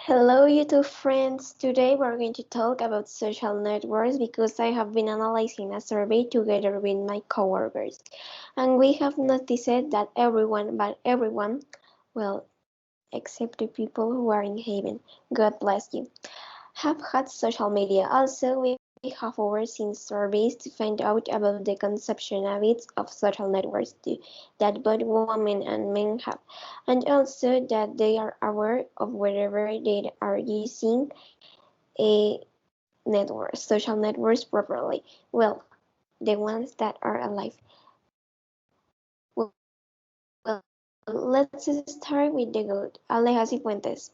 Hello, YouTube friends. Today we're going to talk about social networks because I have been analyzing a survey together with my coworkers, and we have noticed that everyone, well, except the people who are in heaven, God bless you, have had social media. Also, we have overseen surveys to find out about the consumption habits of social networks that both women and men have, and also that they are aware of whether they are using a social networks properly. Well, the ones that are alive. Well, let's start with the good. Aleja Cifuentes,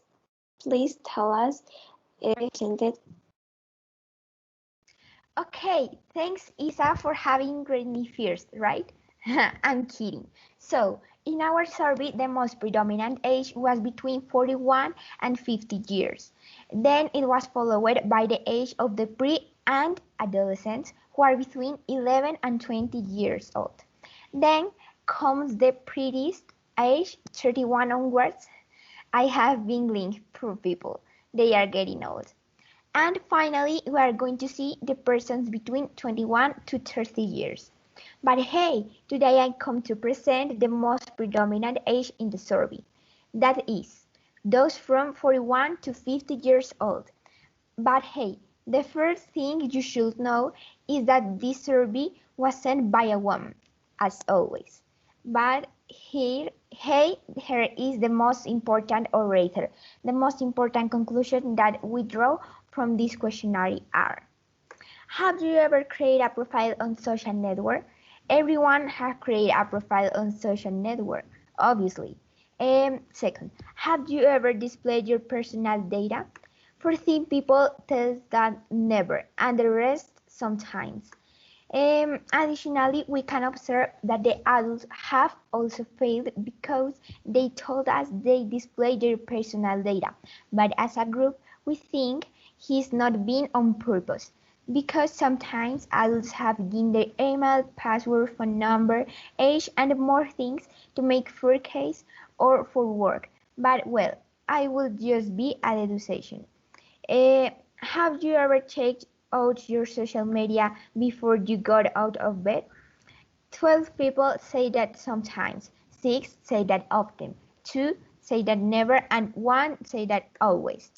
please tell us presented. Okay, thanks Isa for having great me first, right? I'm kidding. So, in our survey, the most predominant age was between 41 and 50 years. Then it was followed by the age of the pre and adolescents who are between 11 and 20 years old. Then comes the prettiest age, 31 onwards. I have been linked poor people. They are getting old. And finally, we are going to see the persons between 21 to 30 years. But hey, today I come to present the most predominant age in the survey. That is, those from 41 to 50 years old. But hey, the first thing you should know is that this survey was sent by a woman, as always. But here is the most important orator, the most important conclusion that we draw from this questionnaire are: have you ever created a profile on social network? Everyone has created a profile on social network, obviously. Second, have you ever displayed your personal data? 14 people tell that never, and the rest sometimes. Additionally, we can observe that the adults have also failed because they told us they displayed their personal data, but as a group, we think he's not being on purpose because sometimes adults have given their email, password, phone number, age, and more things to make for case or for work. But well, I will just be a deduction. Have you ever checked out your social media before you got out of bed? 12 people say that sometimes, 6 say that often, 2 say that never, and 1 say that always.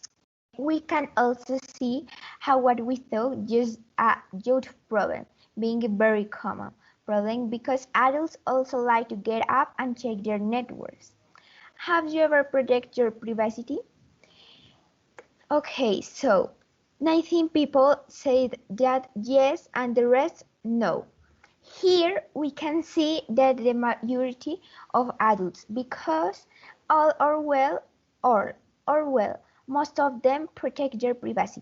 We can also see how what we thought just a youth problem being a very common problem because adults also like to get up and check their networks. Have you ever protected your privacy? Okay, so 19 people said that yes and the rest no. Here we can see that the majority of adults, because all are well, or well, most of them protect their privacy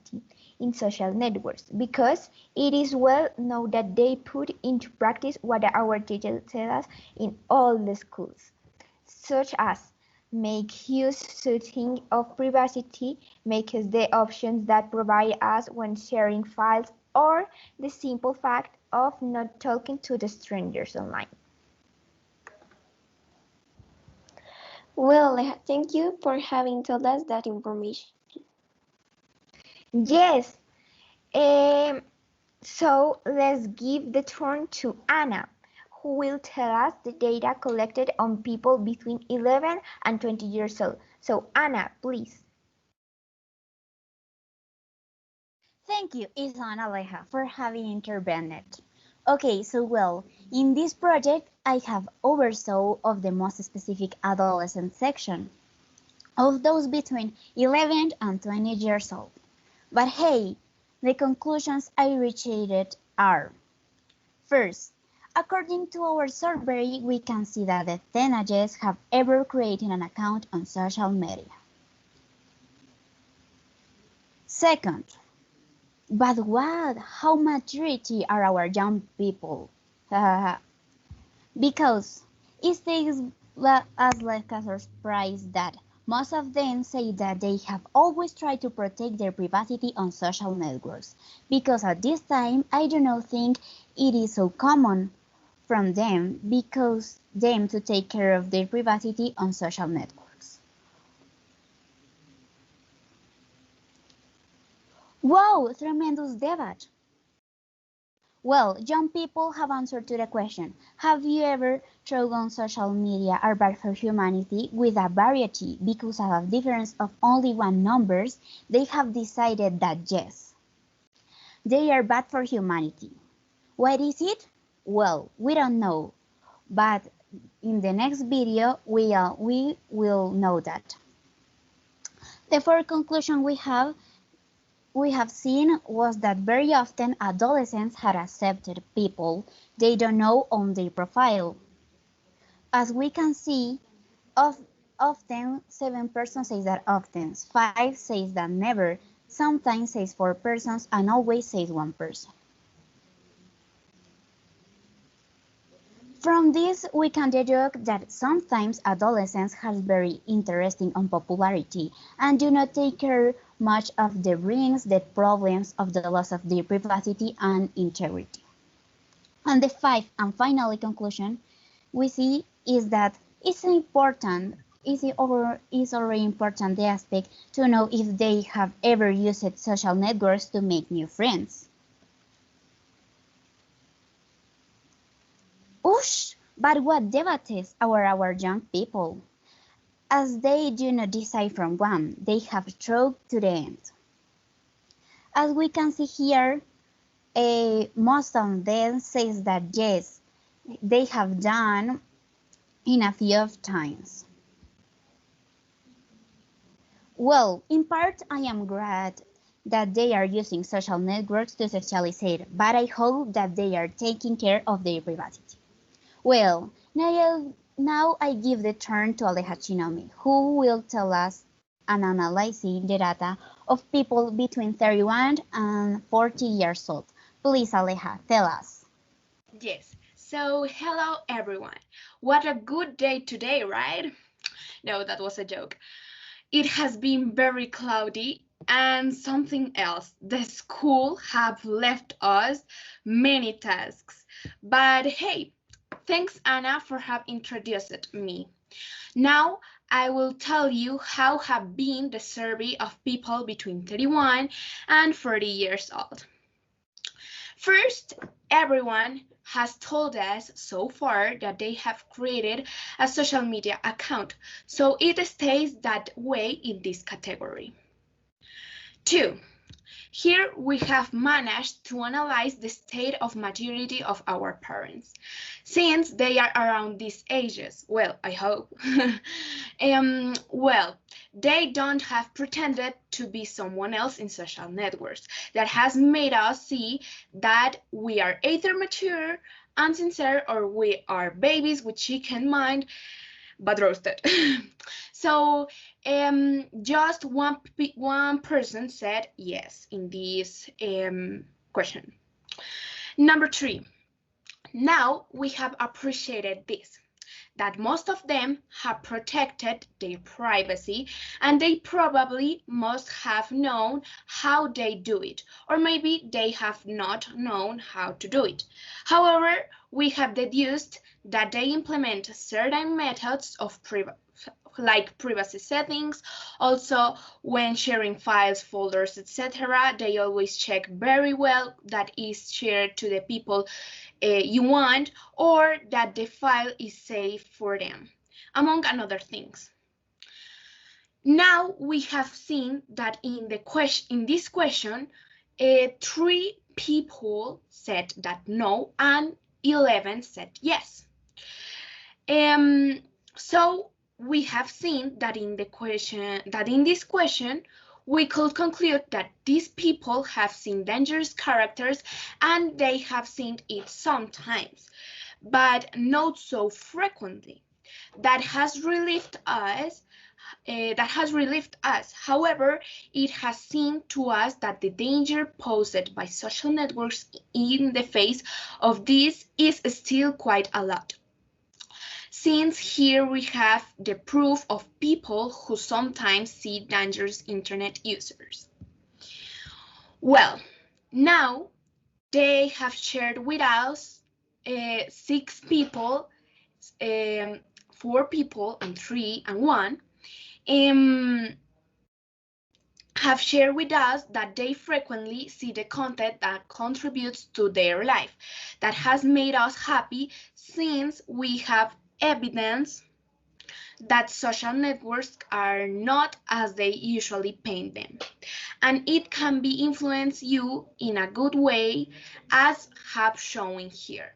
in social networks because it is well known that they put into practice what our teachers tell us in all the schools, such as make use suiting of privacy, make us the options that provide us when sharing files, or the simple fact of not talking to the strangers online. Well, thank you for having told us that information. Yes, so let's give the turn to Anna, who will tell us the data collected on people between 11 and 20 years old. So Anna, please. Thank you, Isa and Aleja, for having intervened. Okay, so well, in this project, I have oversaw of the most specific adolescent section of those between 11 and 20 years old. But hey, the conclusions I reached are: first, according to our survey, we can see that the teenagers have ever created an account on social media. Second, but what? How majority are our young people? Because it takes us like a surprise that most of them say that they have always tried to protect their privacy on social networks. Because at this time, I do not think it is so common from them because them to take care of their privacy on social networks. Wow, tremendous debate. Well, young people have answered to the question, have you ever tried on social media are bad for humanity with a variety because of a difference of only one numbers, they have decided that yes, they are bad for humanity. What is it? Well, we don't know, but in the next video we will know that. The fourth conclusion we have seen was that very often adolescents had accepted people they don't know on their profile. As we can see, of, often 7 persons says that often, 5 says that never, sometimes says 4 persons, and always says 1 person. From this, we can deduce that sometimes adolescents have very interesting unpopularity and do not take care much of the risks, the problems of the loss of their privacy and integrity. And the fifth and finally conclusion we see is that it's important, is already important the aspect to know if they have ever used social networks to make new friends. Oosh! But what debates our young people? As they do not decide from one, they have struggled to the end. As we can see here, most of them says that yes, they have done in a few of times. Well, in part, I am glad that they are using social networks to socialize, but I hope that they are taking care of their privacy. Well, now I give the turn to Aleja Chinomi, who will tell us and analyzing the data of people between 31 and 40 years old. Please, Aleja, tell us. Yes, so hello everyone. What a good day today, right? No, that was a joke. It has been very cloudy and something else. The school have left us many tasks. But hey, thanks Anna for have introduced me. Now I will tell you how have been the survey of people between 31 and 40 years old. First, everyone has told us so far that they have created a social media account, so it stays that way in this category. 2. Here we have managed to analyze the state of maturity of our parents, since they are around these ages. Well, I hope. Well, they don't have pretended to be someone else in social networks. That has made us see that we are either mature, unsincere, or we are babies with chicken mind, but roasted. So just one person said yes in this question. Number 3. Now we have appreciated this, that most of them have protected their privacy and they probably must have known how they do it, or maybe they have not known how to do it. However, we have deduced that they implement certain methods of like privacy settings. Also, when sharing files, folders, etc., they always check very well that is shared to the people you want, or that the file is safe for them, among other things. Now we have seen that in this question, 3 people said that no and 11 said yes. So we have seen that in this question we could conclude that these people have seen dangerous characters and they have seen it sometimes, but not so frequently. That has relieved us. However, it has seemed to us that the danger posed by social networks in the face of this is still quite a lot. Since here we have the proof of people who sometimes see dangerous internet users. Well, now they have shared with us 6 people, 4 people, and 3 and 1, have shared with us that they frequently see the content that contributes to their life, that has made us happy since we have evidence that social networks are not as they usually paint them. And it can be influence you in a good way, as have shown here.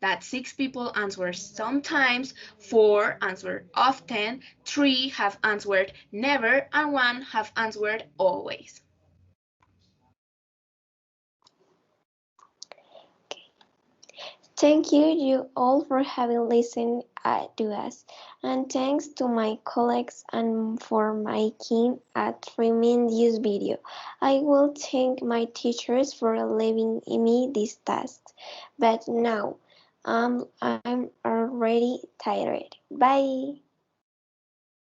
That 6 people answered sometimes, 4 answered often, 3 have answered never, and 1 have answered always. Thank you all for having listened to us, and thanks to my colleagues and for making a tremendous video. I will thank my teachers for leaving me these tasks, but now I'm already tired. Bye.